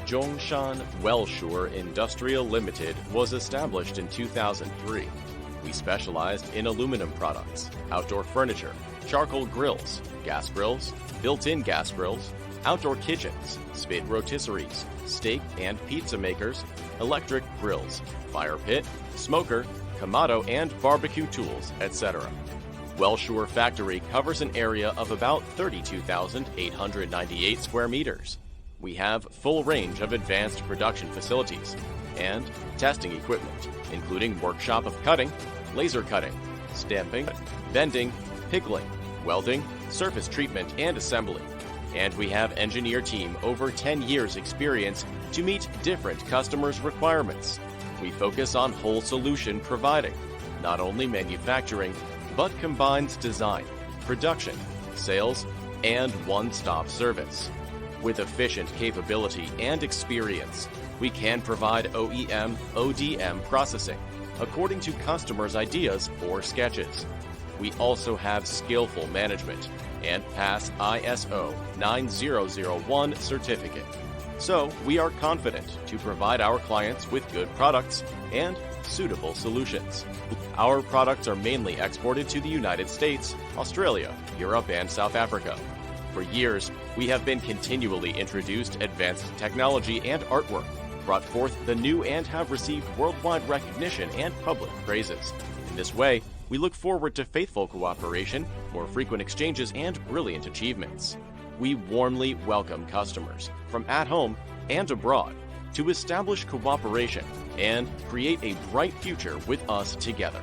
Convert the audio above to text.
Zhongshan Wellsure Industrial Limited was established in 2003. We specialized in aluminum products, outdoor furniture, charcoal grills, gas grills, built-in gas grills, outdoor kitchens, spit rotisseries, steak and pizza makers, electric grills, fire pit, smoker, kamado and barbecue tools, etc. Wellsure factory covers an area of about 32,898 square meters. We have full range of advanced production facilities and testing equipment, including workshop of cutting, laser cutting, stamping, bending, pickling, welding, surface treatment, and assembly. And we have engineer team over 10 years experience to meet different customers' requirements. We focus on whole solution providing, not only manufacturing, but combines design, production, sales, and one-stop service. With efficient capability and experience, we can provide OEM, ODM processing according to customers' ideas or sketches. We also have skillful management and pass ISO 9001 certificate. So we are confident to provide our clients with good products and suitable solutions. Our products are mainly exported to the United States, Australia, Europe, and South Africa. For years, we have been continually introduced advanced technology and artwork, brought forth the new and have received worldwide recognition and public praises. In this way, we look forward to faithful cooperation, more frequent exchanges, and brilliant achievements. We warmly welcome customers from at home and abroad to establish cooperation and create a bright future with us together.